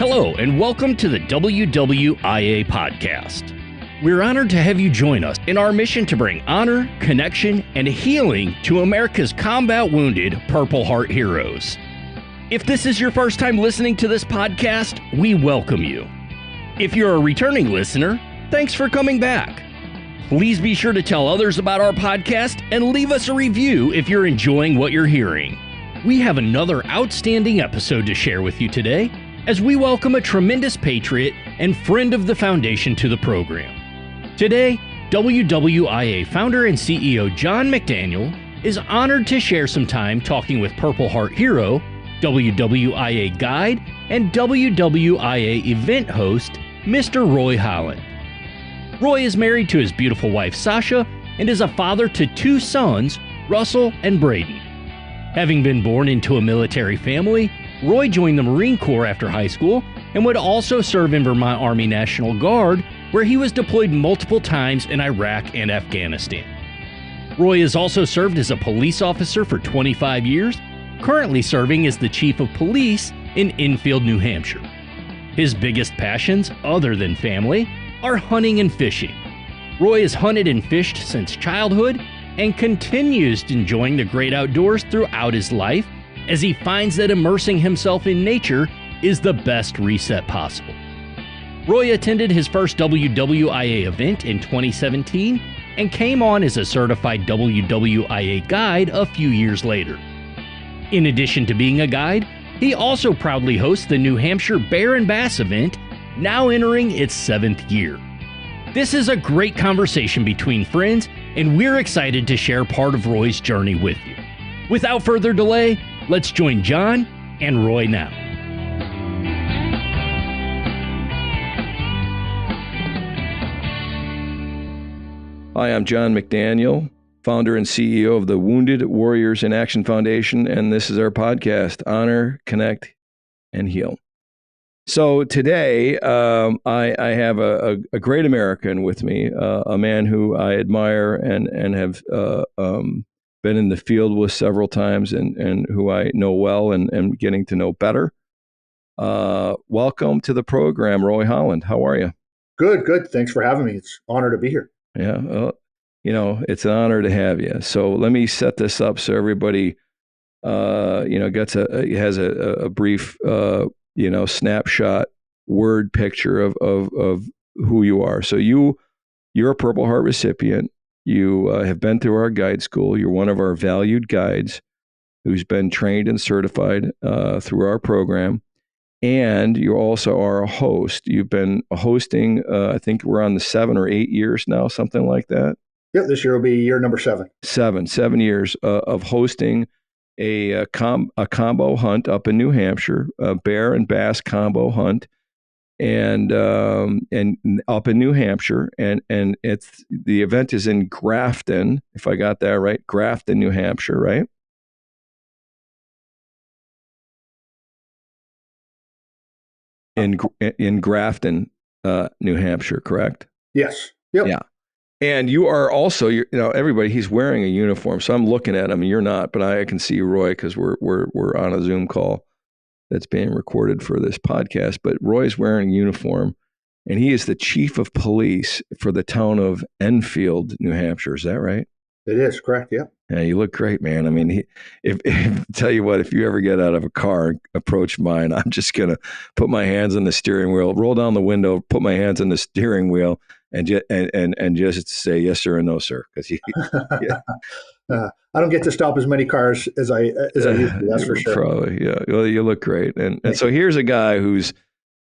Hello, and welcome to the WWIA podcast. We're honored to have you join us in our mission to bring honor, connection, and healing to America's combat wounded Purple Heart heroes. If this is your first time listening to this podcast, we welcome you. If you're a returning listener, thanks for coming back. Please be sure to tell others about our podcast and leave us a review if you're enjoying what you're hearing. We have another outstanding episode to share with you today as we welcome a tremendous patriot and friend of the foundation to the program. Today, WWIA Founder and CEO John McDaniel is honored to share some time talking with Purple Heart hero, WWIA guide, and WWIA event host, Mr. Roy Holland. Roy is married to his beautiful wife Sasha and is a father to two sons, Russell and Braden. Having been born into a military family, Roy joined the Marine Corps after high school and would also serve in Vermont Army National Guard, where he was deployed multiple times in Iraq and Afghanistan. Roy has also served as a police officer for 25 years, currently serving as the chief of police in Enfield, New Hampshire. His biggest passions, other than family, are hunting and fishing. Roy has hunted and fished since childhood and continues enjoying the great outdoors throughout his life, as he finds that immersing himself in nature is the best reset possible. Roy attended his first WWIA event in 2017 and came on as a certified WWIA guide a few years later. In addition to being a guide, he also proudly hosts the New Hampshire Bear and Bass event, now entering its 7th year. This is a great conversation between friends, and we're excited to share part of Roy's journey with you. Without further delay, let's join John and Roy now. Hi, I'm John McDaniel, founder and CEO of the Wounded Warriors in Action Foundation, and this is our podcast, Honor, Connect, and Heal. So today, I have a great American with me, a man who I admire and have been in the field with several times and who I know well and getting to know better. Welcome to the program, Roy Holland. How are you? Good. Thanks for having me. It's an honor to be here. Yeah, well, it's an honor to have you. So let me set this up so everybody, has a brief, snapshot word picture of who you are. So you're a Purple Heart recipient. You have been through our guide school. You're one of our valued guides who's been trained and certified through our program. And you also are a host. You've been hosting, I think we're on the 7 or 8 years now, something like that. Yep, this year will be year number 7. 7 years of hosting a combo hunt up in New Hampshire, a bear and bass combo hunt, and up in New Hampshire, and the event is in Grafton, if I got that right, Grafton, New Hampshire, right? In Grafton, New Hampshire, correct? Yes. Yep. Yeah. And you are also, everybody, he's wearing a uniform. So I'm looking at him, and you're not, but I can see Roy because we're on a Zoom call that's being recorded for this podcast. But Roy's wearing a uniform, and he is the chief of police for the town of Enfield, New Hampshire. Is that right? It is, correct, yeah. Yeah, you look great, man. I mean, if tell you what, if you ever get out of a car and approach mine, I'm just going to put my hands on the steering wheel, roll down the window, put my hands on the steering wheel, and just say yes sir and no sir, because I don't get to stop as many cars as I used to. That's for sure. Probably, yeah. Well, you look great, and so here's a guy who's,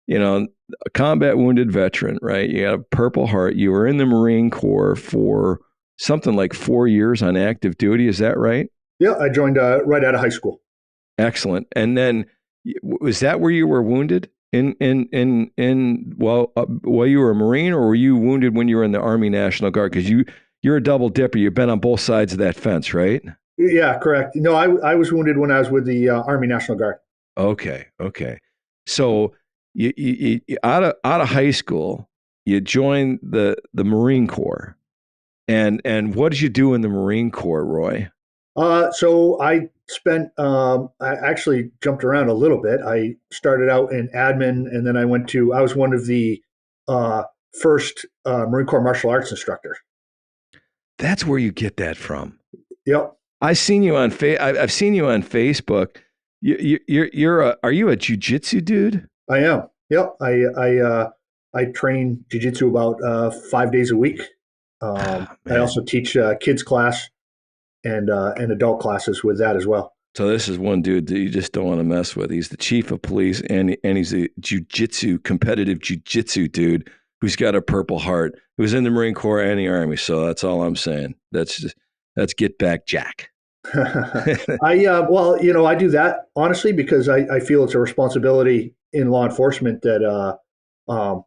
a combat wounded veteran, right? You got a Purple Heart. You were in the Marine Corps for something like 4 years on active duty. Is that right? Yeah, I joined right out of high school. Excellent. And then, was that where you were wounded? While you were a Marine, or were you wounded when you were in the Army National Guard? Because you're a double dipper. You've been on both sides of that fence, right? Yeah, correct. No, I was wounded when I was with the Army National Guard. Okay. So you out of high school, you joined the Marine Corps, and what did you do in the Marine Corps, Roy? So I I actually jumped around a little bit. I started out in admin, and then I was one of the first Marine Corps martial arts instructors. That's where you get that from. Yep. I've seen you on I've seen you on Facebook. Are you a jiu-jitsu dude? I am. Yep. I train jiu-jitsu about 5 days a week. I also teach kids class and adult classes with that as well. So this is one dude that you just don't want to mess with. He's the chief of police, and he's a competitive jiu-jitsu dude who's got a Purple Heart, who's in the Marine Corps and the Army. So that's all I'm saying. That's get back, Jack. I do that honestly because I feel it's a responsibility in law enforcement that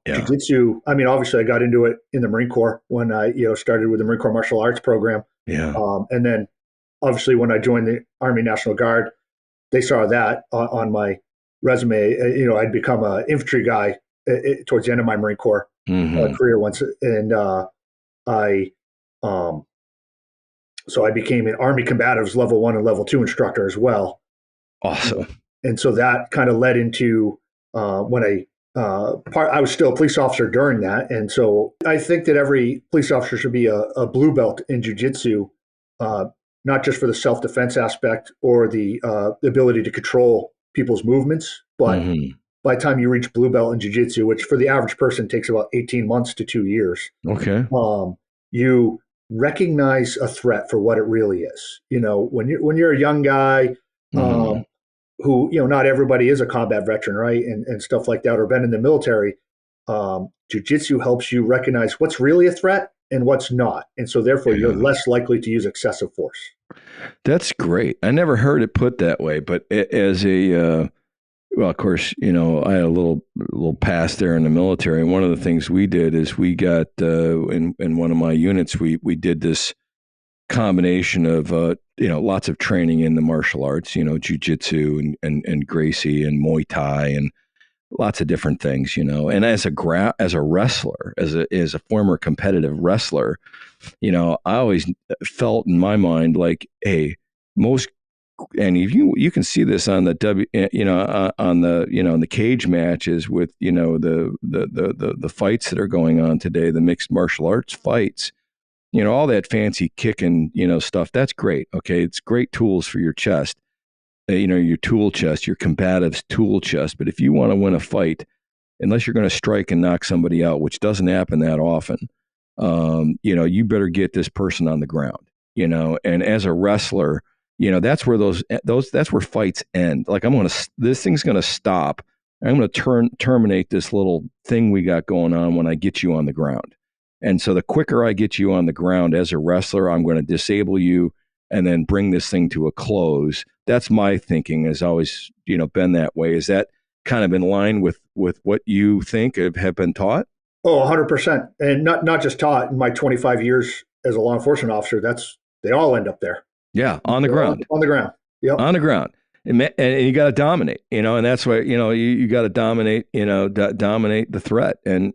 jiu-jitsu. I mean, obviously, I got into it in the Marine Corps when I started with the Marine Corps martial arts program. Yeah. And then obviously when I joined the Army National Guard, they saw that on my resume. I'd become an infantry guy towards the end of my Marine Corps career once, and so I became an Army Combatives Level 1 and Level 2 instructor as well. Awesome. And so that kind of led into when I was still a police officer during that. And so I think that every police officer should be a blue belt in jiu-jitsu, not just for the self-defense aspect or the ability to control people's movements, but by the time you reach blue belt in jiu-jitsu, which for the average person takes about 18 months to 2 years, you recognize a threat for what it really is. When you're a young guy who, not everybody is a combat veteran, right? And stuff like that, or been in the military, jiu-jitsu helps you recognize what's really a threat and what's not. And so therefore you're less likely to use excessive force. That's great. I never heard it put that way, but as well, of course, I had a little past there in the military. And one of the things we did is we got, in one of my units, we did this combination of, lots of training in the martial arts, jiu-jitsu and Gracie and Muay Thai and lots of different things, and as a wrestler, as a former competitive wrestler, I always felt in my mind like, hey, and you can see this on the the cage matches with, the fights that are going on today, the mixed martial arts fights, all that fancy kicking, stuff. That's great. Okay. It's great tools for your chest. Your tool chest, your combative's tool chest. But if you want to win a fight, unless you're going to strike and knock somebody out, which doesn't happen that often, you better get this person on the ground, and as a wrestler, that's where that's where fights end. Like this thing's going to stop. I'm going to terminate this little thing we got going on when I get you on the ground. And so the quicker I get you on the ground as a wrestler, I'm going to disable you and then bring this thing to a close. That's my thinking, has always, been that way. Is that kind of in line with what you think have been taught? Oh, 100%. And not just taught. In my 25 years as a law enforcement officer, they all end up there. Yeah, on the ground. On the ground. Yep. On the ground. And you got to dominate, and that's why, you got to dominate, dominate the threat. And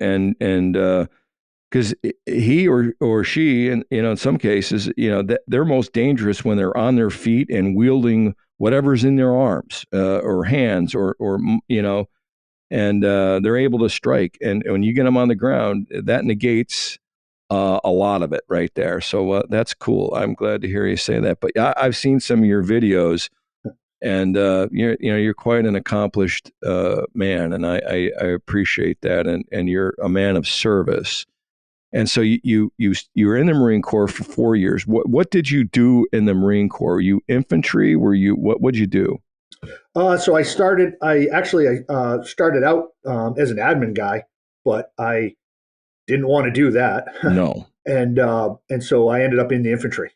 because he or she, and in some cases, they're most dangerous when they're on their feet and wielding whatever's in their arms or hands or and they're able to strike. And when you get them on the ground, that negates a lot of it right there. So that's cool. I'm glad to hear you say that. But I've seen some of your videos, and you're quite an accomplished man, and I appreciate that. And you're a man of service. And so you were in the Marine Corps for 4 years. What did you do in the Marine Corps? Were you infantry? What'd you do? So I started out as an admin guy, but I didn't want to do that. No. And so I ended up in the infantry.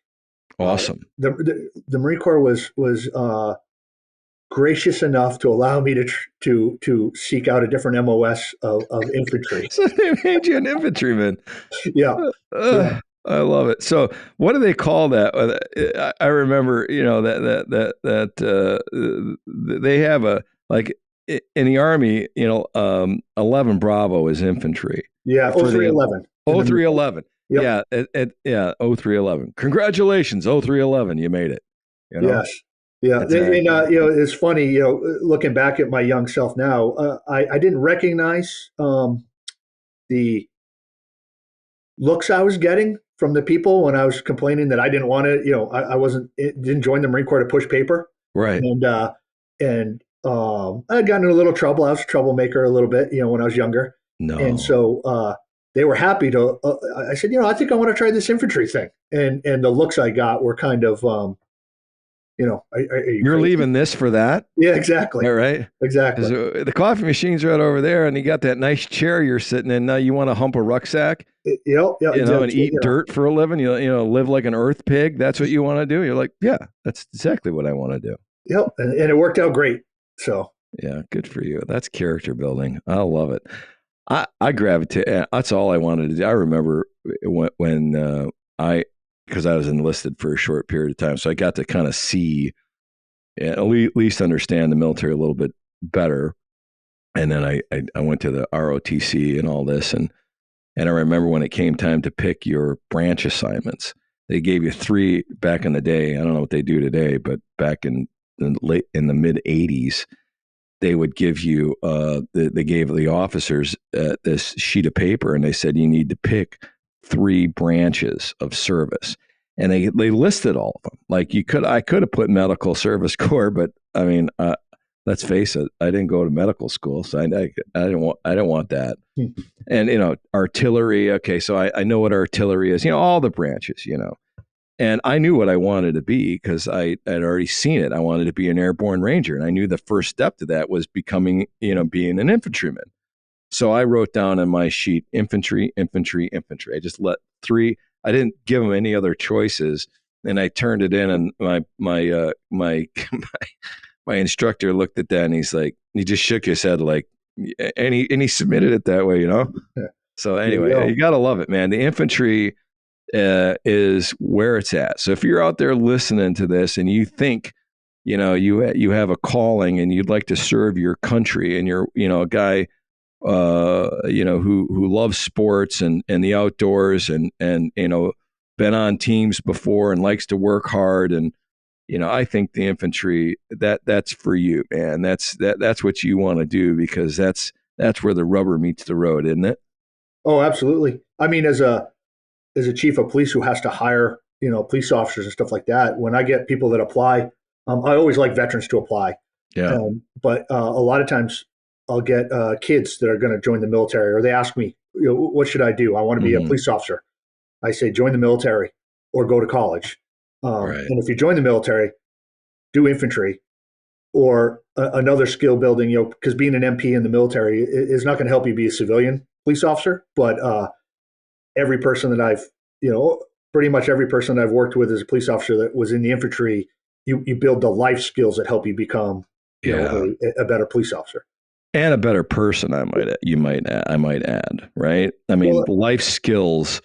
Awesome. The Marine Corps was gracious enough to allow me to seek out a different MOS of infantry. So they made you an infantryman. Yeah. I love it. So what do they call that? I remember, that they have in the Army, 11 Bravo is infantry. Yeah. 0311. 0311. Yep. Yeah. 0311. Congratulations. 0311. You made it. Yes. Yeah. And, it's funny, looking back at my young self now, I didn't recognize the looks I was getting from the people when I was complaining that I didn't want to, didn't join the Marine Corps to push paper. Right. And I had gotten in a little trouble. I was a troublemaker a little bit, when I was younger. No. And so they were happy to, I said, I think I want to try this infantry thing. And the looks I got were kind of, you're crazy? Leaving this for that? Yeah, exactly. Yeah, right? Exactly. The coffee machine's right over there, and you got that nice chair you're sitting in. Now you want to hump a rucksack? Yep. And eat dirt for a living? Live like an earth pig? That's what you want to do? You're like, yeah, that's exactly what I want to do. Yep. And it worked out great. So. Yeah, good for you. That's character building. I love it. I gravitate. That's all I wanted to do. I remember when because I was enlisted for a short period of time, so I got to kind of see, at least understand the military a little bit better. And then I went to the ROTC and all this, and I remember when it came time to pick your branch assignments, they gave you 3 back in the day. I don't know what they do today, but back in the mid 80s, they would give you they gave the officers this sheet of paper, and they said you need to pick 3 branches of service, and they listed all of them. Like I could have put medical service corps, but I mean, let's face it, I didn't go to medical school, so I didn't want that. And artillery. Okay, so I know what artillery is. All the branches. And I knew what I wanted to be because I had already seen it. I wanted to be an airborne ranger, and I knew the first step to that was becoming, being an infantryman. So I wrote down on my sheet, infantry, infantry, infantry. I just let 3. I didn't give them any other choices, and I turned it in. And my instructor looked at that, and he just shook his head and he submitted it that way, Yeah. So anyway, you got to love it, man. The infantry is where it's at. So if you're out there listening to this and you think, you have a calling and you'd like to serve your country, and you're, a guy, who loves sports and the outdoors and been on teams before and likes to work hard, and I think the infantry that's for you, man. That's what you want to do, because that's where the rubber meets the road, isn't it? Oh, absolutely. I mean, as a chief of police who has to hire, police officers and stuff like that, when I get people that apply, I always like veterans to apply. Yeah. But a lot of times I'll get kids that are going to join the military, or they ask me, what should I do? I want to be a police officer. I say, join the military or go to college. Right. And if you join the military, do infantry or another skill building, because being an MP in the military is not going to help you be a civilian police officer, but every person that I've, pretty much every person that I've worked with as a police officer that was in the infantry, you build the life skills that help you become a better police officer. And a better person, I might add, right? I mean, life skills,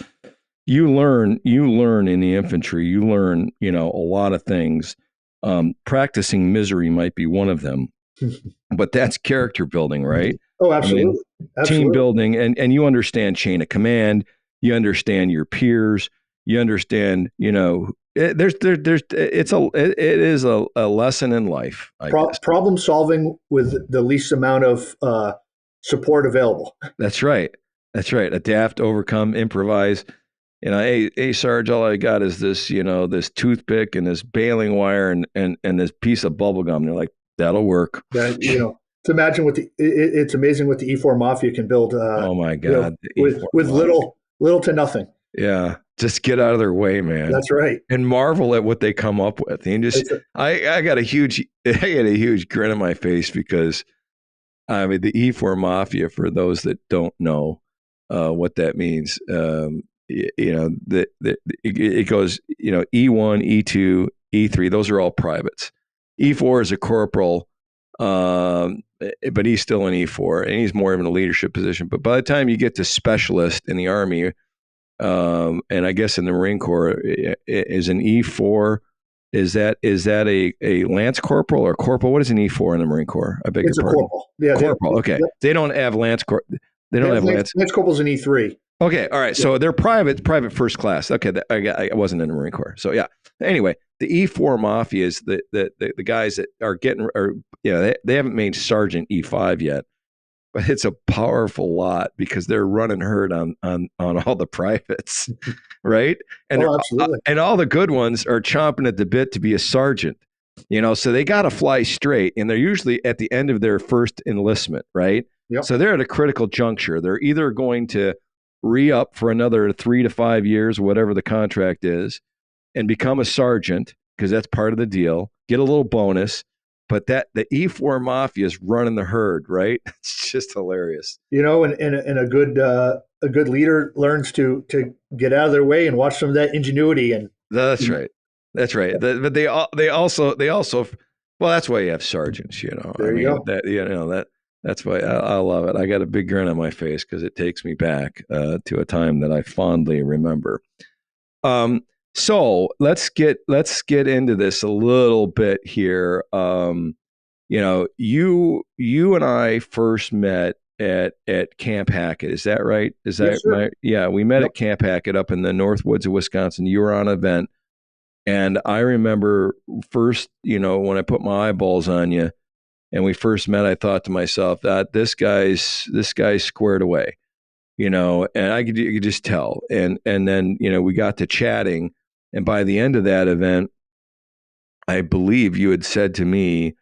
you learn in the infantry, you learn, a lot of things. Practicing misery might be one of them, but that's character building, right? Oh, absolutely. Team building, and you understand chain of command, you understand your peers, you understand, it is a lesson in life. Problem solving with the least amount of support available. That's right. Adapt, overcome, improvise. Hey, Sarge, all I got is this, this toothpick and this baling wire and this piece of bubble gum. They're like, that'll work. To imagine it's amazing what the E4 Mafia can build. Oh my God. With little to nothing. Yeah. Just get out of their way, man. That's right. And marvel at what they come up with. And I got a huge grin on my face, because I mean, the E4 Mafia, for those that don't know what that means, it goes, E1, E2, E3, those are all privates. E4 is a corporal, but he's still an E4, and he's more of in a leadership position. But by the time you get to specialist in the Army, and I guess in the Marine Corps, is an E4, is that a lance corporal or corporal? What is an E4 in the Marine Corps? I beg your pardon. Corporal. Yeah, corporal. Okay. Yep. They don't have lance corporal. They don't have lance. Lance corporal's an E3. Okay. All right. So they're private first class. Okay. I wasn't in the Marine Corps. So yeah. Anyway, the E4 Mafia is the guys that are getting, or they haven't made Sergeant E5 yet, but it's a powerful lot because they're running herd on all the privates, right? And absolutely. And all the good ones are chomping at the bit to be a sergeant, so they got to fly straight, and they're usually at the end of their first enlistment, right? Yep. So they're at a critical juncture. They're either going to re-up for another 3 to 5 years, whatever the contract is, and become a sergeant, because that's part of the deal, get a little bonus. But the E4 Mafia is running the herd, right? It's just hilarious. And a good leader learns to get out of their way and watch some of that ingenuity. And that's right. That's right. But they also well, that's why you have sergeants. There you go. That's why I love it. I got a big grin on my face because it takes me back to a time that I fondly remember. So let's get into this a little bit here. You and I first met at Camp Hackett. Is that right? Is that right? Yeah, we met at Camp Hackett up in the North Woods of Wisconsin. You were on an event, and I remember first, when I put my eyeballs on you, and we first met, I thought to myself that this guy's squared away, and you could just tell. And then we got to chatting. And by the end of that event, I believe you had said to me,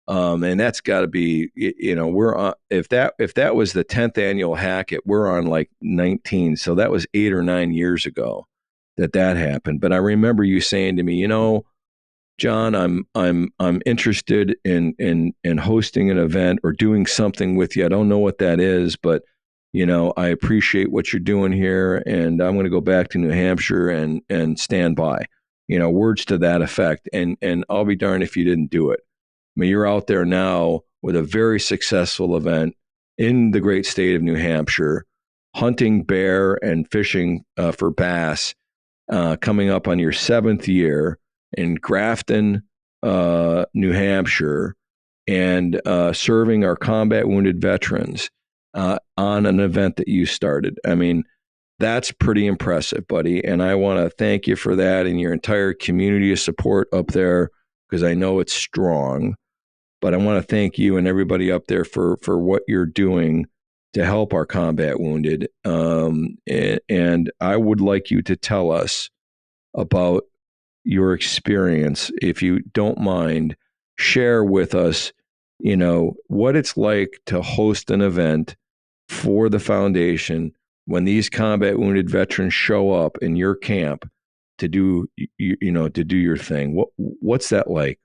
and that's got to be, we're on, if that was the 10th annual Hackett, we're on like 19. So that was 8 or 9 years ago that happened. But I remember you saying to me, John, I'm interested in hosting an event or doing something with you. I don't know what that is, but I appreciate what you're doing here, and I'm going to go back to New Hampshire and stand by, words to that effect. And I'll be darned if you didn't do it. I mean, you're out there now with a very successful event in the great state of New Hampshire, hunting bear and fishing for bass, coming up on your 7th year in Grafton, New Hampshire, and serving our combat wounded veterans on an event that you started. I mean, that's pretty impressive, buddy. And I want to thank you for that and your entire community of support up there, because I know it's strong. But I want to thank you and everybody up there for what you're doing to help our combat wounded. And I would like you to tell us about your experience, if you don't mind. Share with us, what it's like to host an event for the foundation when these combat wounded veterans show up in your camp to do your thing. What's that like?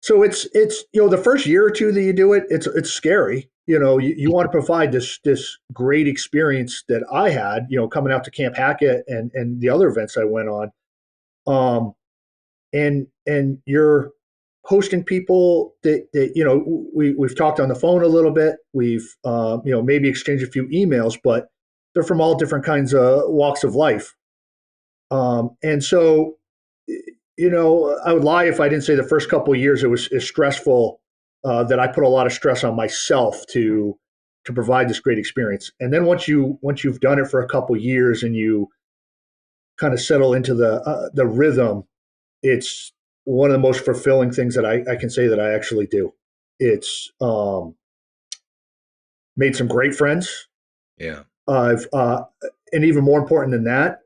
So it's the first year or two that you do it, it's scary. You want to provide this great experience that I had, coming out to Camp Hackett and the other events I went on. And you're hosting people that we've talked on the phone a little bit. We've maybe exchanged a few emails, but they're from all different kinds of walks of life. And so, I would lie if I didn't say the first couple of years it was stressful, that I put a lot of stress on myself to provide this great experience. And then once you've done it for a couple of years and you kind of settle into the rhythm, it's one of the most fulfilling things that I can say that I actually do. It's made some great friends. Yeah. I've and even more important than that,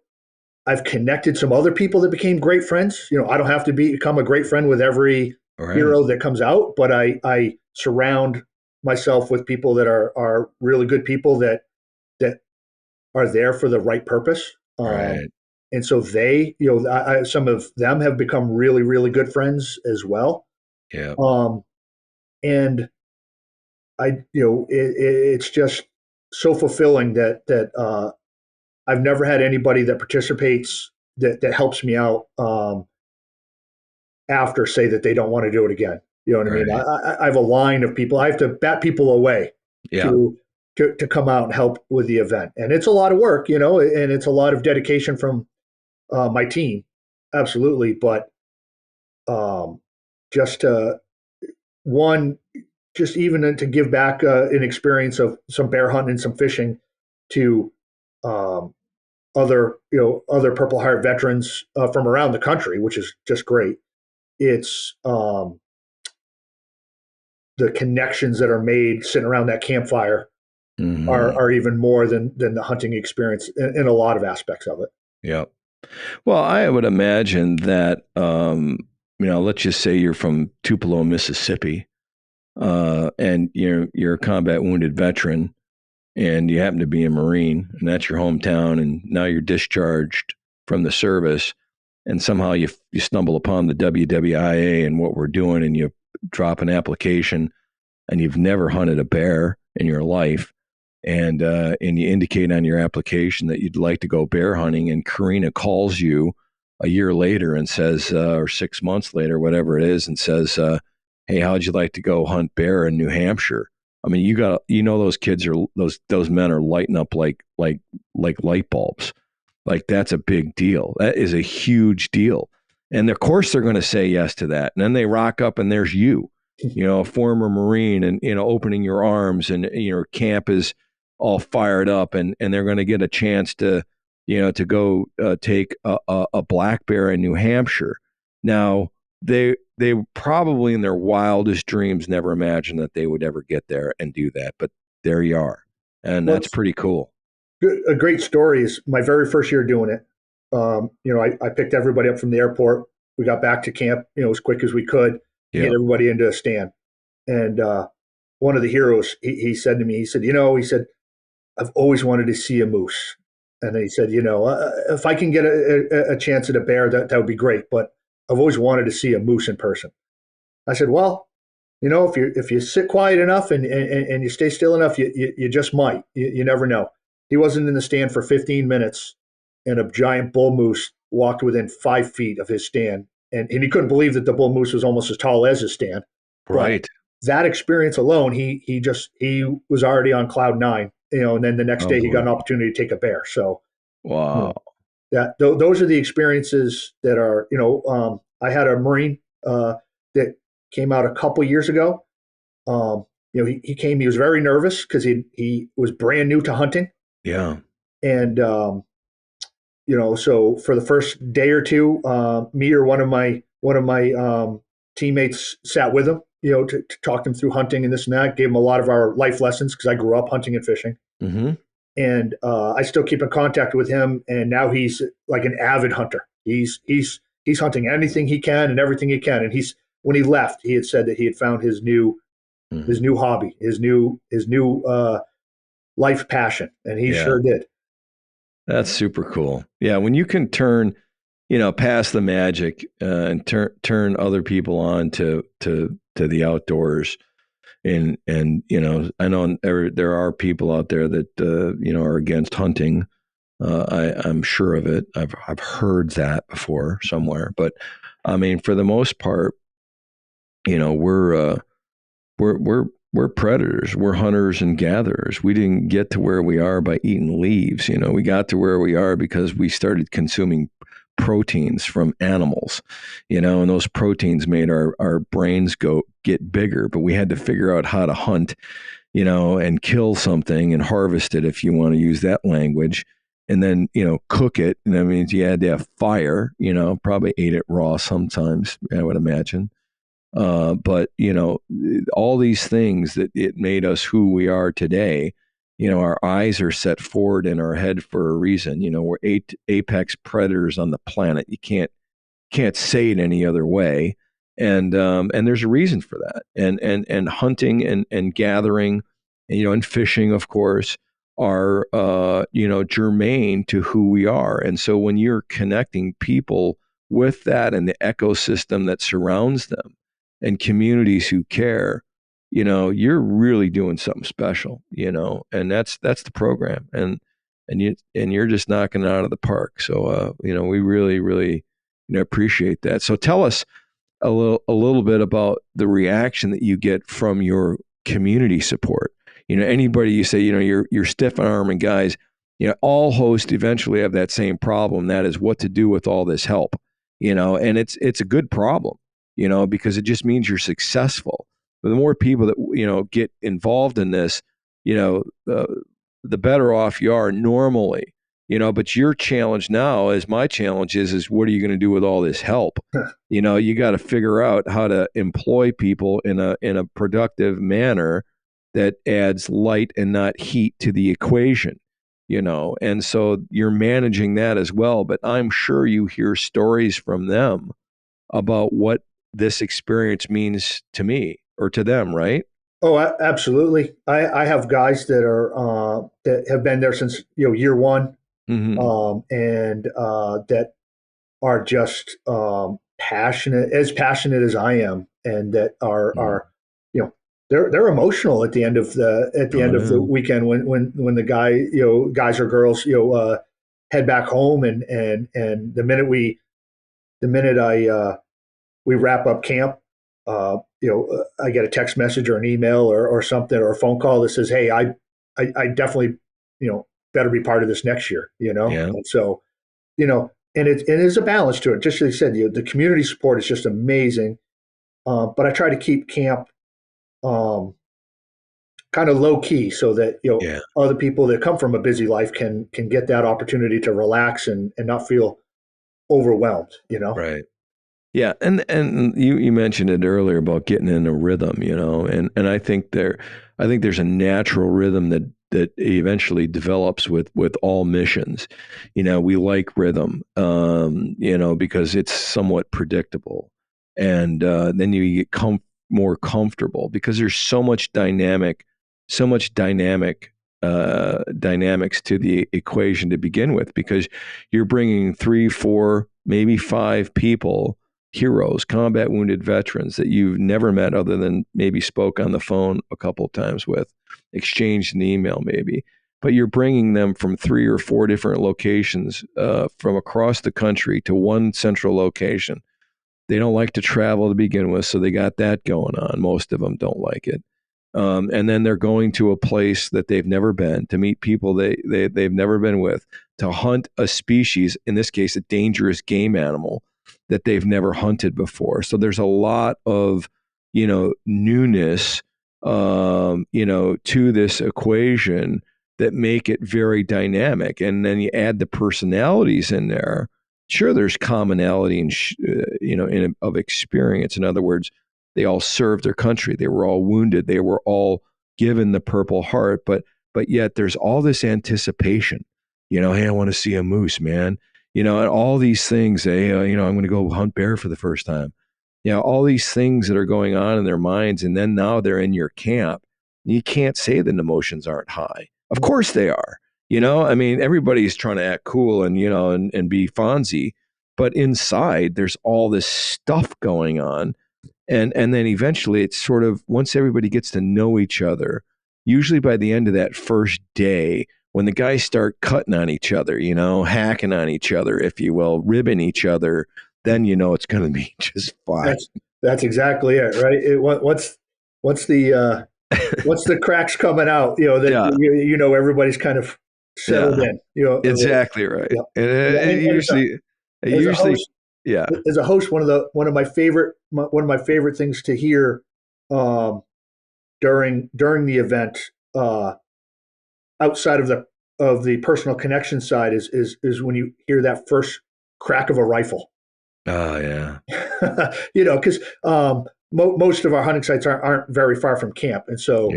I've connected some other people that became great friends. I don't have to become a great friend with every hero that comes out, but I surround myself with people that are really good people that are there for the right purpose. Right. And so they, some of them have become really, really good friends as well. Yeah. And it's just so fulfilling that I've never had anybody that participates that helps me out after say that they don't want to do it again. You know what I mean? I have a line of people. I have to bat people away to come out and help with the event, and it's a lot of work, and it's a lot of dedication from my team, absolutely. But just even to give back an experience of some bear hunting and some fishing to other Purple Heart veterans from around the country, which is just great. It's the connections that are made sitting around that campfire are even more than the hunting experience in a lot of aspects of it. Yeah. Well, I would imagine that, let's just say you're from Tupelo, Mississippi, and you're a combat wounded veteran, and you happen to be a Marine, and that's your hometown, and now you're discharged from the service, and somehow you stumble upon the WWIA and what we're doing, and you drop an application, and you've never hunted a bear in your life. And you indicate on your application that you'd like to go bear hunting, and Karina calls you a year later and says, or 6 months later, whatever it is, and says, "Hey, how'd you like to go hunt bear in New Hampshire?" I mean, those kids are those men are lighting up like light bulbs. Like, that's a big deal. That is a huge deal, and of course they're going to say yes to that. And then they rock up, and there's you, a former Marine, and opening your arms, and your camp is all fired up, and they're going to get a chance to go take a black bear in New Hampshire. Now, they probably in their wildest dreams never imagined that they would ever get there and do that, but there you are, and that's pretty cool. A great story is my very first year doing it. I picked everybody up from the airport. We got back to camp, as quick as we could, get everybody into a stand. And one of the heroes, he said to me, he said, "I've always wanted to see a moose." And he said, if I can get a chance at a bear, that would be great. But I've always wanted to see a moose in person. I said, well, if you sit quiet enough and you stay still enough, you just might. You never know. He wasn't in the stand for 15 minutes, and a giant bull moose walked within 5 feet of his stand. And he couldn't believe that the bull moose was almost as tall as his stand. Right. But that experience alone, he was already on cloud nine. And then the next day he got an opportunity to take a bear. So, wow, those are the experiences that are, I had a Marine that came out a couple years ago. He came, he was very nervous because he was brand new to hunting. Yeah. And, so for the first day or two, me or one of my teammates sat with him, to talk him through hunting and this and that, gave him a lot of our life lessons because I grew up hunting and fishing. Mm-hmm. And I still keep in contact with him. And now he's like an avid hunter. He's hunting anything he can and everything he can. And when he left, he had said that he had found his new hobby, his new life passion. And he sure did. That's super cool. Yeah. When you can turn, past the magic and turn other people on to the outdoors. And I know there are people out there that, are against hunting. I'm sure of it. I've heard that before somewhere, but I mean, for the most part, we're predators. We're hunters and gatherers. We didn't get to where we are by eating leaves. We got to where we are because we started consuming proteins from animals, and those proteins made our brains get bigger, but we had to figure out how to hunt, and kill something and harvest it, if you want to use that language, and then, cook it. And that means you had to have fire, probably ate it raw sometimes, I would imagine. But, all these things that it made us who we are today, our eyes are set forward in our head for a reason. We're apex predators on the planet. You can't say it any other way. And there's a reason for that. And hunting and gathering, and fishing, of course, are, germane to who we are. And so when you're connecting people with that and the ecosystem that surrounds them and communities who care, you're really doing something special, and that's the program. And you're just knocking it out of the park. So, we really, really, appreciate that. So tell us a little bit about the reaction that you get from your community support. Anybody you say, you're stiff arming guys, all hosts eventually have that same problem. That is what to do with all this help, and it's a good problem, because it just means you're successful. But the more people that, get involved in this, the better off you are normally, but your challenge now, as my challenge is what are you going to do with all this help? You got to figure out how to employ people in a productive manner that adds light and not heat to the equation, and so you're managing that as well. But I'm sure you hear stories from them about what this experience means to me or to them, right? Oh, absolutely. I have guys that are that have been there since year one, and that are just as passionate as I am, and that are they're emotional at the end of the weekend when the guys or girls head back home, and the minute we wrap up camp, I get a text message or an email or something or a phone call that says, hey, I definitely better be part of this next year, and so and it is a balance to it. Just as you said, the community support is just amazing, but I try to keep camp kind of low key so that other people that come from a busy life can get that opportunity to relax and not feel overwhelmed. Right. Yeah, and you mentioned it earlier about getting in a rhythm, and I think there's a natural rhythm that eventually develops with all missions. We like rhythm, because it's somewhat predictable, and then you get more comfortable because there's so much dynamics to the equation to begin with, because you're bringing 3, 4, maybe 5 people, heroes, combat wounded veterans that you've never met other than maybe spoke on the phone a couple of times with, exchanged an email maybe, but you're bringing them from 3 or 4 different locations from across the country to one central location. They don't like to travel to begin with, so they got that going on. Most of them don't like it. And then they're going to a place that they've never been, to meet people they've never been with, to hunt a species, in this case, a dangerous game animal that they've never hunted before. So there's a lot of, newness, to this equation that make it very dynamic. And then you add the personalities in there. Sure, there's commonality of experience. In other words, they all served their country. They were all wounded. They were all given the Purple Heart. But yet there's all this anticipation. Hey, I want to see a moose, man. And all these things. Hey, I'm going to go hunt bear for the first time. All these things that are going on in their minds, and then now they're in your camp. You can't say that emotions aren't high. Of course they are. Everybody's trying to act cool and and be Fonzie, but inside there's all this stuff going on. And then eventually it's sort of, once everybody gets to know each other, usually by the end of that first day, when the guys start cutting on each other, hacking on each other, if you will, ribbing each other, then it's going to be just fine. That's exactly it, right? What's the cracks coming out? Everybody's kind of settled in. Exactly right. Yeah. And usually. As a host, one of my favorite things to hear during the event, outside of the personal connection side, is when you hear that first crack of a rifle. Oh yeah. Because most of our hunting sites aren't very far from camp, and so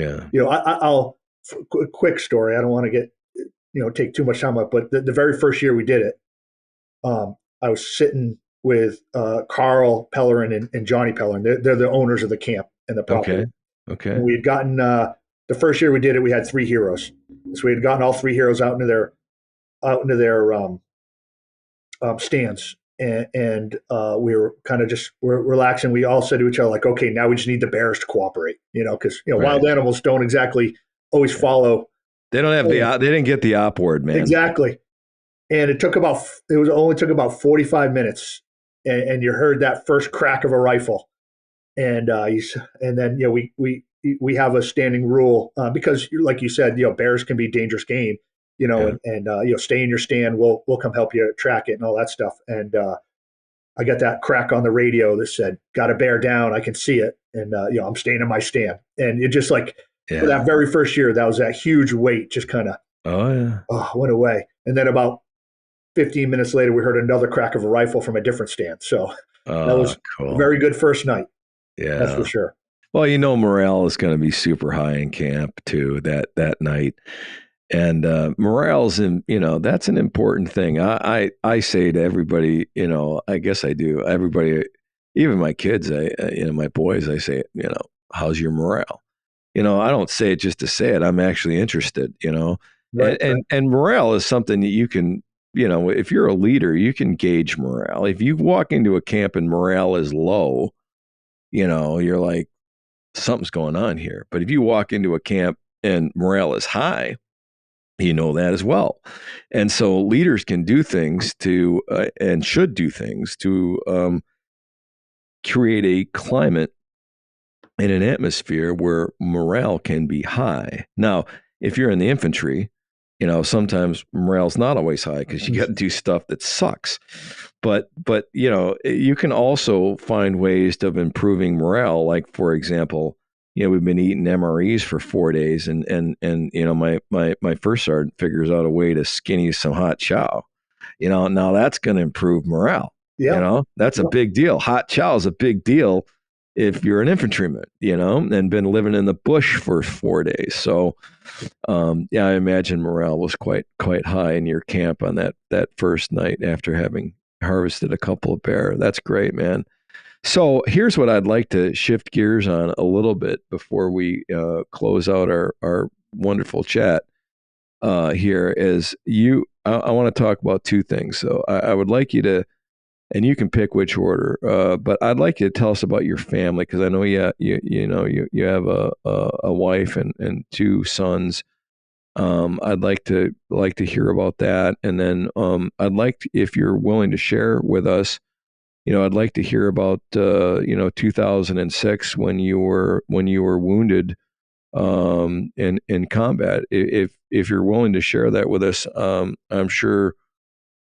I'll quick story. I don't want to get take too much time up, but the very first year we did it, I was sitting with Carl Pellerin and Johnny Pellerin. They're the owners of the camp and the property. Okay. And we had gotten the first year we did it, we had 3 heroes. So we had gotten all 3 heroes out into their stands, and we were kind of just relaxing. We all said to each other, like, okay, now we just need the bears to cooperate, because right. Wild animals don't exactly always follow. They don't have they didn't get the op word, man. Exactly. And it only took about 45 minutes, and you heard that first crack of a rifle, and then we have a standing rule because, like you said, bears can be dangerous game, and stay in your stand. We'll come help you track it and all that stuff. And I got that crack on the radio that said, "Got a bear down. I can see it," and I'm staying in my stand. And it just for that very first year, that was that huge weight just kind of went away. And then about 15 minutes later, we heard another crack of a rifle from a different stand. So that was cool. a very good first night. Yeah. That's for sure. Well, morale is going to be super high in camp too that night. And morale's that's an important thing. I say to everybody, I guess I do. Everybody, even my kids, my boys, I say, how's your morale? I don't say it just to say it. I'm actually interested, Right. And morale is something that you can, if you're a leader, you can gauge morale. If you walk into a camp and morale is low, you're like, something's going on here. But if you walk into a camp and morale is high, you know that as well. And so leaders can do things to, and should do things to create a climate and an atmosphere where morale can be high. Now, if you're in the infantry, sometimes morale's not always high because you got to do stuff that sucks. But you can also find ways of improving morale. Like, for example, we've been eating MREs for 4 days, and my first sergeant figures out a way to skinny some hot chow. Now that's going to improve morale. Yeah. That's a big deal. Hot chow is a big deal if you're an infantryman, and been living in the bush for 4 days. So, I imagine morale was quite high in your camp on that first night after having harvested a couple of bear. That's great, man. So here's what I'd like to shift gears on a little bit before we close out our wonderful chat here. I want to talk about two things. So I would like you to, and you can pick which order, but I'd like you to tell us about your family, because I know you have a wife and two sons. I'd like to hear about that, and then I'd like to, if you're willing to share with us, I'd like to hear about 2006 when you were wounded in combat. If you're willing to share that with us, I'm sure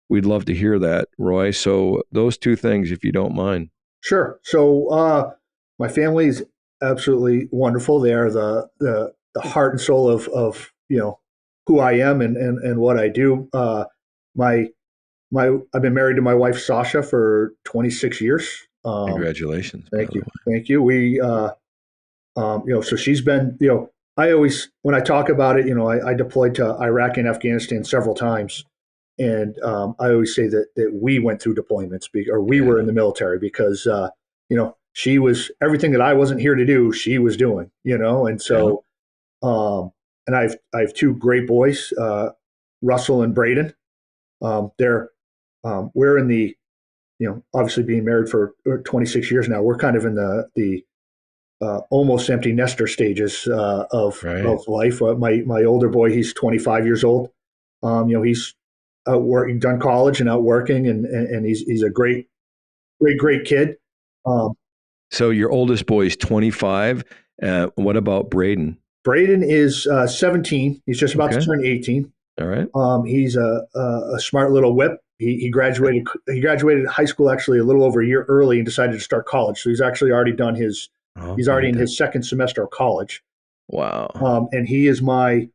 we'd love to hear that, Roy. So those two things, if you don't mind. Sure. So my family is absolutely wonderful. They are the heart and soul of who I am and what I do. I've been married to my wife Sasha for 26 years. Congratulations. Thank you. We so she's been, I always, when I talk about it, I deployed to Iraq and Afghanistan several times. And I always say that we went through deployments or we were in the military because, she was everything that I wasn't here to do, she was doing, and so, and I have two great boys, Russell and Braden. We're in the, obviously being married for 26 years now, we're kind of in the almost empty nester stages of life. My older boy, he's 25 years old. He's out working, done college and out working, and he's a great kid. So your oldest boy is 25. What about Braden? Braden is 17. He's just about to turn 18. All right. He's a smart little whip. He graduated high school actually a little over a year early and decided to start college. So he's actually already done his. He's already in his second semester of college. Wow. And he is my.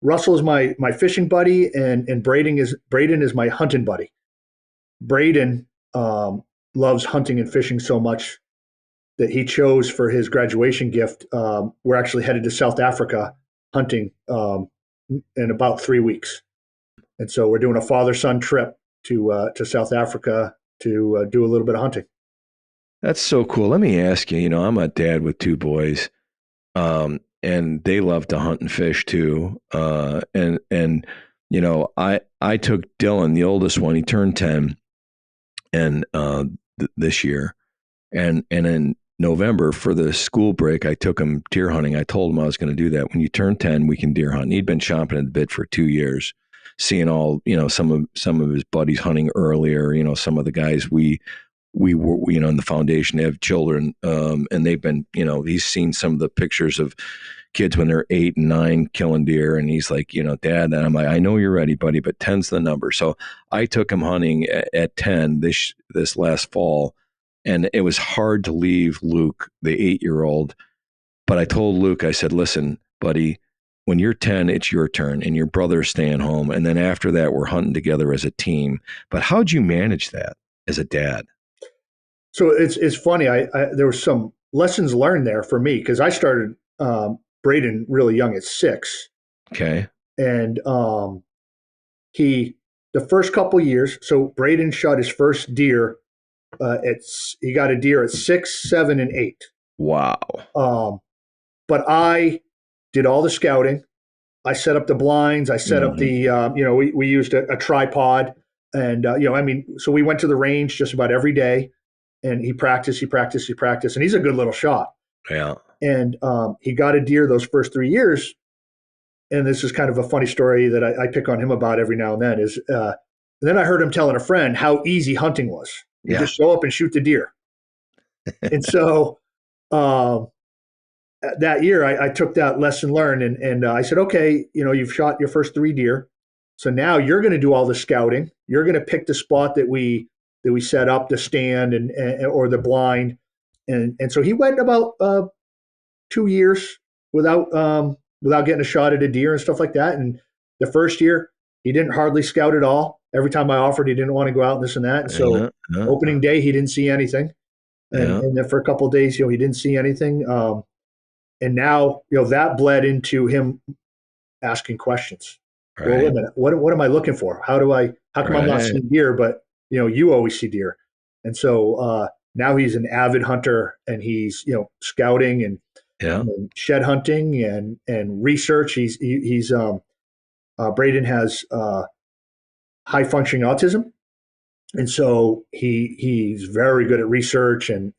Russell is my fishing buddy, and Braden is my hunting buddy. Braden loves hunting and fishing so much that he chose for his graduation gift. We're actually headed to South Africa hunting in about 3 weeks, and so we're doing a father-son trip to South Africa to do a little bit of hunting. That's so cool. Let me ask you. I'm a dad with two boys. And they love to hunt and fish too. I took Dylan, the oldest one, he turned 10 and this year. And in November for the school break, I took him deer hunting. I told him I was going to do that. When you turn 10, we can deer hunt. And he'd been chomping at the bit for 2 years, seeing all, some of his buddies hunting earlier, some of the guys we were, in the foundation, they have children, and they've been, he's seen some of the pictures of kids when they're 8 and 9 killing deer. And he's like, Dad, and I'm like, I know you're ready, buddy, but 10's the number. So I took him hunting at 10 this last fall, and it was hard to leave Luke, the 8-year-old. But I told Luke, I said, listen, buddy, when you're 10, it's your turn and your brother's staying home. And then after that, we're hunting together as a team. But how'd you manage that as a dad? So it's funny. There were some lessons learned there for me because I started Braden really young at 6. Okay. And the first couple of years, so Braden shot his first deer. He got a deer at 6, 7, and 8. Wow. But I did all the scouting. I set up the blinds. I set up the, we used a tripod. And, so we went to the range just about every day. And he practiced. And he's a good little shot. Yeah. And he got a deer those first 3 years. And this is kind of a funny story that I pick on him about every now and then is, and then I heard him telling a friend how easy hunting was. You just show up and shoot the deer. And so that year I took that lesson learned and I said, okay, you've shot your first 3 deer. So now you're going to do all the scouting. You're going to pick the spot that we set up, the stand and or the blind. And so he went about 2 years without getting a shot at a deer and stuff like that. And the first year he didn't hardly scout at all. Every time I offered, he didn't want to go out and this and that. And so opening day, he didn't see anything. And then for a couple of days, he didn't see anything. And now, that bled into him asking questions. Right. Well, wait a minute. What am I looking for? How come I'm not seeing deer, but you always see deer. And so now he's an avid hunter and he's, scouting and shed hunting and research. He's Braden has high functioning autism. And so he's very good at research and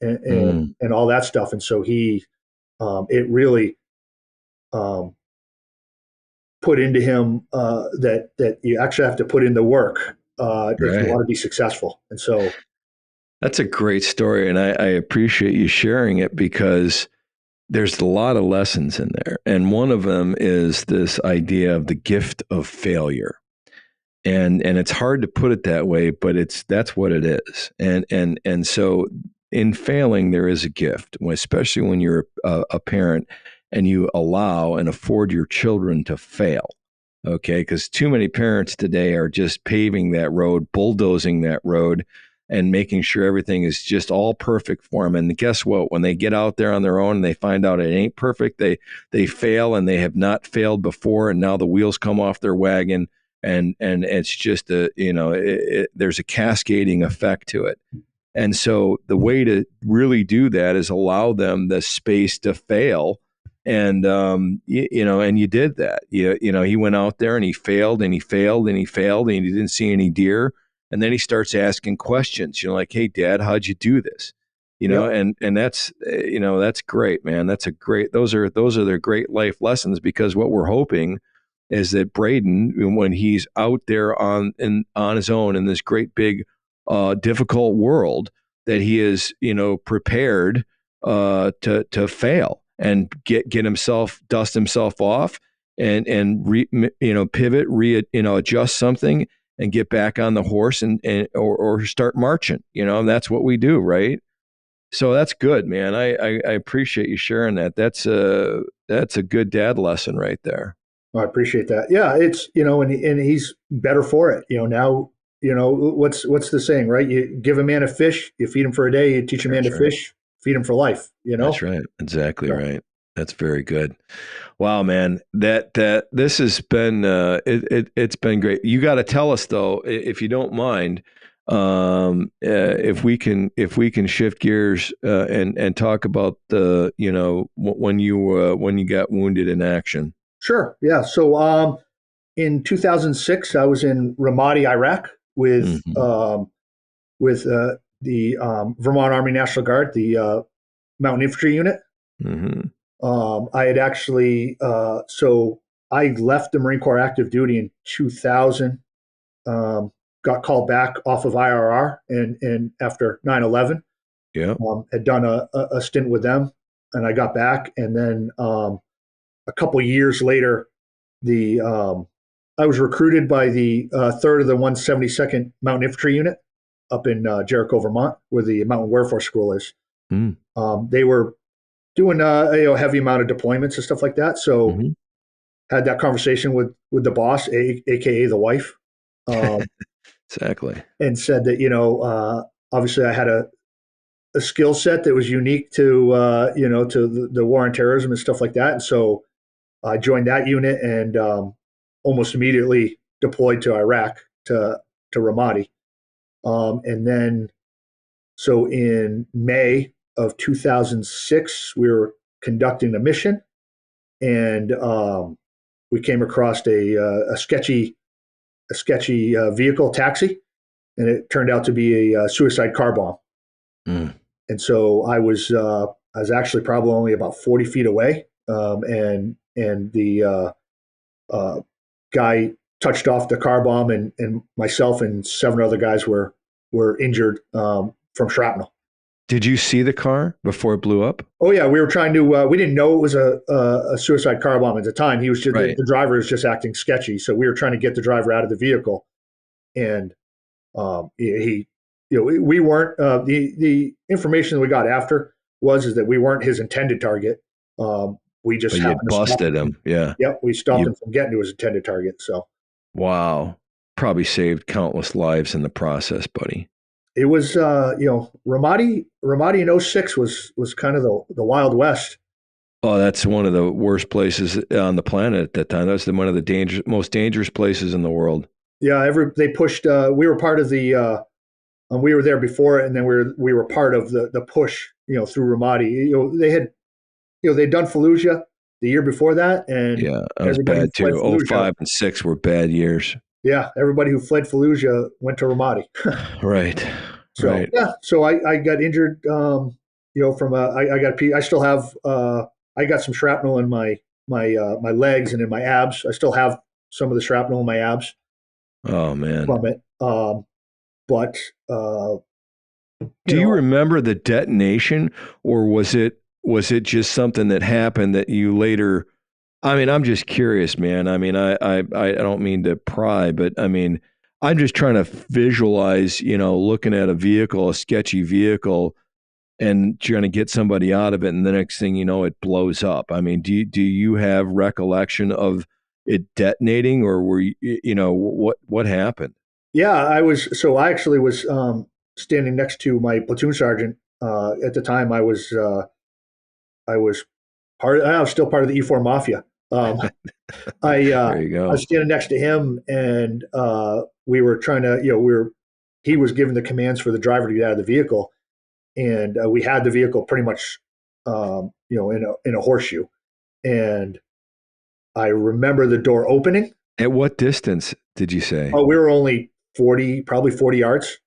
all that stuff. And so it really put into him that you actually have to put in the work if you want to be successful. And so that's a great story. And I appreciate you sharing it because there's a lot of lessons in there. And one of them is this idea of the gift of failure. And it's hard to put it that way, but that's what it is. And so in failing, there is a gift, especially when you're a parent and you allow and afford your children to fail. Okay, because too many parents today are just paving that road, bulldozing that road, and making sure everything is just all perfect for them. And guess what? When they get out there on their own and they find out it ain't perfect, they fail and they have not failed before, and now the wheels come off their wagon. And it's just there's a cascading effect to it. And so the way to really do that is allow them the space to fail. And, and you did that. He went out there and he failed and he failed and he failed and he didn't see any deer. And then he starts asking questions, like, hey, Dad, how'd you do this? And that's, that's great, man. Those are their great life lessons, because what we're hoping is that Braden, when he's out there on his own in this great big difficult world, that he is prepared to fail and dust himself off and pivot, adjust something and get back on the horse or start marching. And that's what we do, right? So that's good, man. I appreciate you sharing that. That's a good dad lesson right there. I appreciate that. Yeah, it's and he's better for it. Now what's the saying, right? You give a man a fish, you feed him for a day. You teach a man to fish, feed him for life. That's right. Exactly right. That's very good. Wow, man. That this has been it's been great. You got to tell us though, if you don't mind, if we can shift gears and talk about the when you got wounded in action. Sure. Yeah. So in 2006, I was in Ramadi, Iraq with the Vermont Army National Guard, the Mountain Infantry Unit. I had actually, so I left the Marine Corps active duty in 2000, got called back off of IRR and after 9/11, had done a stint with them, and I got back, and then a couple of years later, I was recruited by the 3rd of the 172nd Mountain Infantry Unit up in Jericho, Vermont, where the Mountain Warfare School is. They were doing a heavy amount of deployments and stuff like that. So had that conversation with the boss, aka the wife, Exactly. and said that obviously I had a skill set that was unique to to the war on terrorism and stuff like that, and so I joined that unit and almost immediately deployed to Iraq to Ramadi, and then so in May of 2006 we were conducting a mission, and we came across a sketchy vehicle taxi, and it turned out to be a suicide car bomb. Mm. And so I was actually probably only about 40 feet away, and the guy touched off the car bomb, and myself and 7 other guys were injured from shrapnel. Did you see the car before it blew up? Oh yeah, we were trying to. We didn't know it was a suicide car bomb at the time. He was just Right. the driver was just acting sketchy, so we were trying to get the driver out of the vehicle, and he we weren't the information that we got after is that we weren't his intended target. We just But you happened to stop busted him. Yeah. Yep, we stopped him from getting to his intended target. So Wow. Probably saved countless lives in the process, buddy. it was Ramadi in 06 was kind of the Wild West. Oh, that's one of the worst places on the planet at that time. That's one of the most dangerous places in the world. Yeah, they pushed. We were part of the. We were there before it, and then we were part of the push. Through Ramadi. They'd done Fallujah the year before that, and Yeah, that was bad too. 05 and 06 were bad years. Yeah, everybody who fled Fallujah went to Ramadi. Right. So right. yeah, so I got injured. From I still have I got some shrapnel in my legs and in my abs. I still have some of the shrapnel in my abs. Oh man. From it. But do you remember the detonation, or was it just something that happened that you later? I mean, I'm just curious, man. I mean, I don't mean to pry, but I mean, I'm just trying to visualize, looking at a sketchy vehicle, and trying to get somebody out of it, and the next thing you know, it blows up. I mean, do you have recollection of it detonating, or were what happened? Yeah, I actually was standing next to my platoon sergeant at the time. I was still part of the E4 Mafia. There you go. I was standing next to him, and we were trying to, he was giving the commands for the driver to get out of the vehicle, and we had the vehicle pretty much, in a horseshoe, and I remember the door opening. At what distance did you say? Oh, we were only probably 40 yards.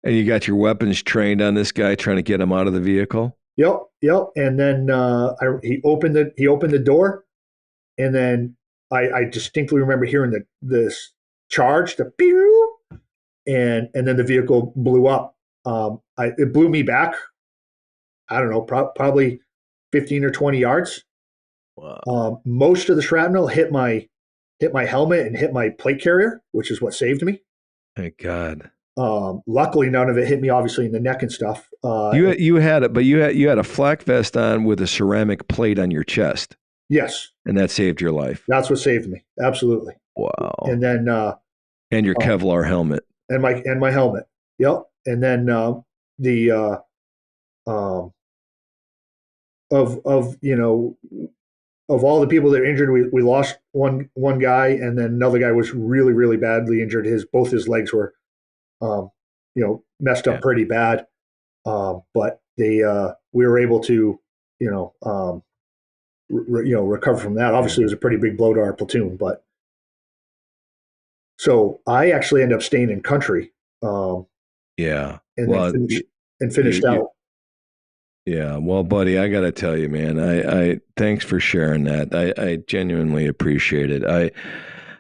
And you got your weapons trained on this guy, trying to get him out of the vehicle? Yep. And then he opened the door, and then I distinctly remember hearing this charge, the pew, and then the vehicle blew up. It blew me back. I don't know, probably 15 or 20 yards. Wow. Most of the shrapnel hit my helmet and hit my plate carrier, which is what saved me. Thank God. Luckily, none of it hit me, obviously, in the neck and stuff. You had it, but you had a flak vest on with a ceramic plate on your chest. Yes, and that saved your life. That's what saved me. Absolutely. Wow. And then and your Kevlar helmet and my helmet. Yep. And then of all the people that are injured, we lost one guy, and then another guy was really, really badly injured. Both his legs were messed up pretty bad. But we were able to recover from that. Obviously, it was a pretty big blow to our platoon, but so I actually ended up staying in country. And finished out. Yeah, well, buddy, I got to tell you, man, I thanks for sharing that. I genuinely appreciate it.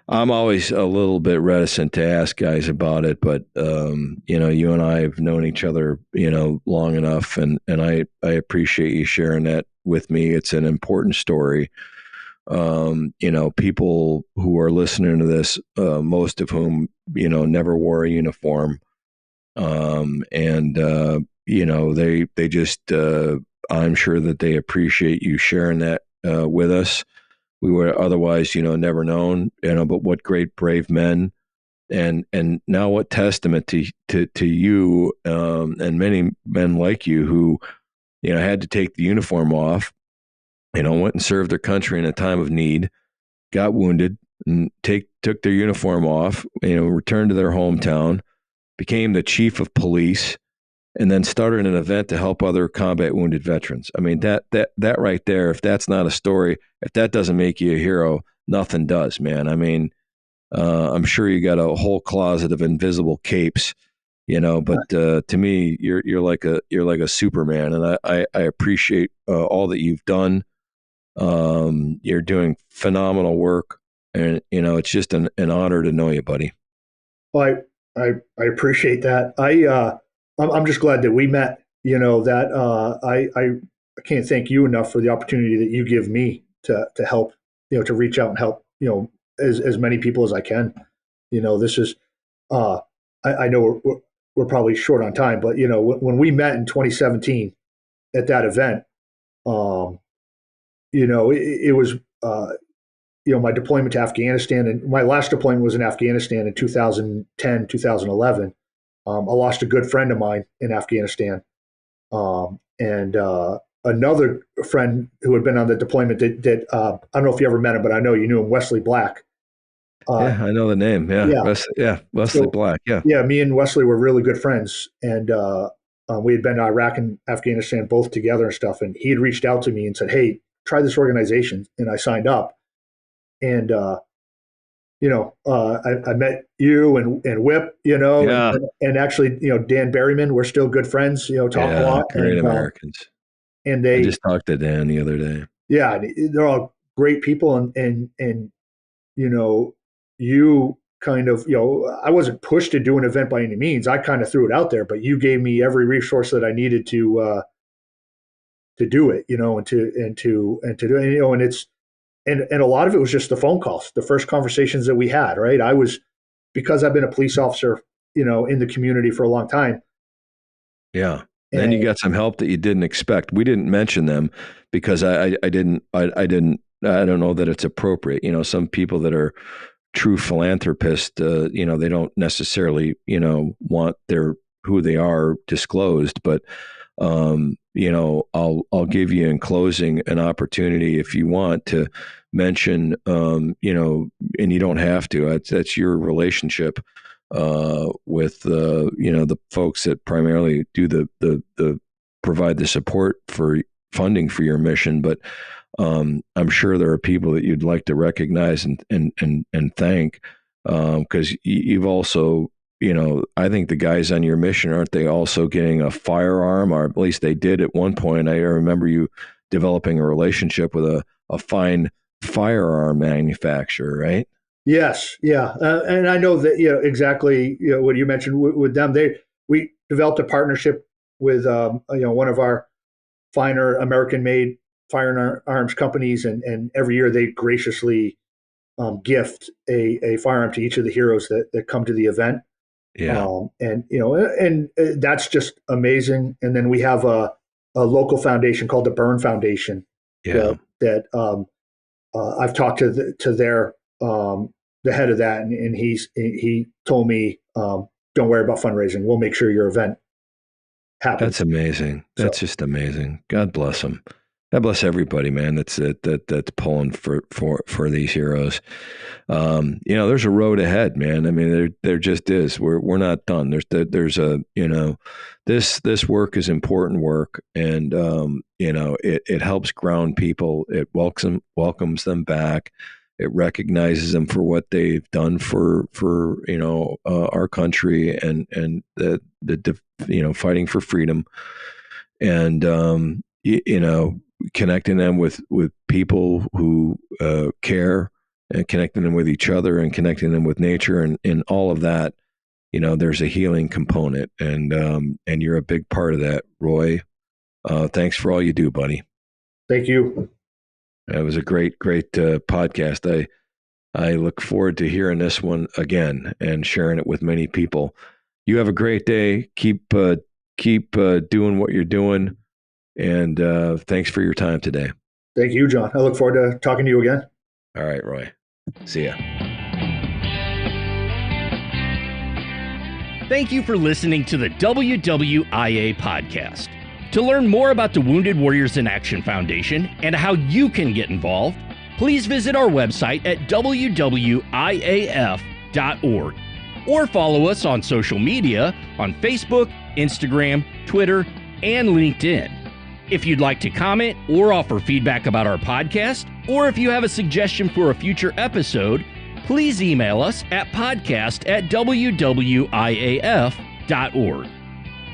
I'm always a little bit reticent to ask guys about it, but you and I have known each other, long enough, and I appreciate you sharing that with me. It's an important story. People who are listening to this, most of whom, never wore a uniform. They just, I'm sure that they appreciate you sharing that with us. we would otherwise, never known, but what great, brave men. And now what testament to you, and many men like you who, had to take the uniform off, went and served their country in a time of need, got wounded, and took their uniform off, returned to their hometown, became the chief of police, and then started an event to help other combat wounded veterans. I mean, that right there, if that's not a story, if that doesn't make you a hero, nothing does, man. I mean, I'm sure you got a whole closet of invisible capes, but to me, you're like a Superman, and I appreciate all that you've done. You're doing phenomenal work, and it's just an honor to know you, buddy. Well, I appreciate that. I'm just glad that we met. I can't thank you enough for the opportunity that you give me to help, to reach out and help, as many people as I can. This is, I know we're probably short on time, but when we met in 2017 at that event, it was, my deployment to Afghanistan, and my last deployment was in Afghanistan in 2010, 2011. I lost a good friend of mine in Afghanistan, and another friend who had been on the deployment that I don't know if you ever met him, but I know you knew him, Wesley Black. Yeah, I know the name. Yeah, Wesley Black. Yeah, me and Wesley were really good friends, and we had been to Iraq and Afghanistan both together and stuff. And he had reached out to me and said, "Hey, try this organization," and I signed up. And I met you and Whip, and actually, Dan Berryman. We're still good friends. Talk a lot. Great Americans. And I just talked to Dan the other day. Yeah, they're all great people, and you kind of, I wasn't pushed to do an event by any means. I kind of threw it out there, but you gave me every resource that I needed to do it, and to do it, and it's. And a lot of it was just the phone calls, the first conversations that we had, right? Because I've been a police officer, in the community for a long time. Yeah. And then you got some help that you didn't expect. We didn't mention them because I don't know that it's appropriate. Some people that are true philanthropists, they don't necessarily, want who they are disclosed, but I'll give you in closing an opportunity if you want to mention, and you don't have to. That's your relationship with the folks that primarily do the provide the support for funding for your mission. But I'm sure there are people that you'd like to recognize and thank, because you've also. I think the guys on your mission, aren't they also getting a firearm, or at least they did at one point? I remember you developing a relationship with a fine firearm manufacturer, right? Yes. Yeah. And I know that, exactly, what you mentioned with them, we developed a partnership with, one of our finer American-made firearms companies, and every year they graciously gift a firearm to each of the heroes that come to the event. Yeah. And that's just amazing. And then we have a local foundation called the Burn Foundation. Yeah. That I've talked to the head of that, and he told me, don't worry about fundraising. We'll make sure your event happens. That's amazing. That's just amazing. God bless them. God bless everybody, man. That's pulling for these heroes. There's a road ahead, man. I mean, there just is. We're not done. There's a this work is important work, and it helps ground people. It welcomes them back. It recognizes them for what they've done for our country and the fighting for freedom, and connecting them with people who care, and connecting them with each other, and connecting them with nature, and all of that. There's a healing component, and you're a big part of that, Roy. Thanks for all you do, buddy. Thank you. It was a great podcast. I look forward to hearing this one again and sharing it with many people. You have a great day. Keep doing what you're doing. And thanks for your time today. Thank you, John. I look forward to talking to you again. All right, Roy. See ya. Thank you for listening to the WWIA podcast. To learn more about the Wounded Warriors in Action Foundation and how you can get involved, please visit our website at WWIAF.org or follow us on social media on Facebook, Instagram, Twitter, and LinkedIn. If you'd like to comment or offer feedback about our podcast, or if you have a suggestion for a future episode, please email us at podcast@WWIAF.org.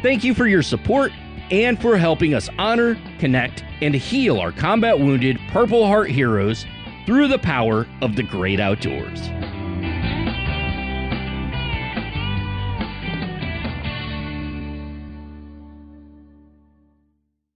Thank you for your support and for helping us honor, connect, and heal our combat wounded Purple Heart heroes through the power of the great outdoors.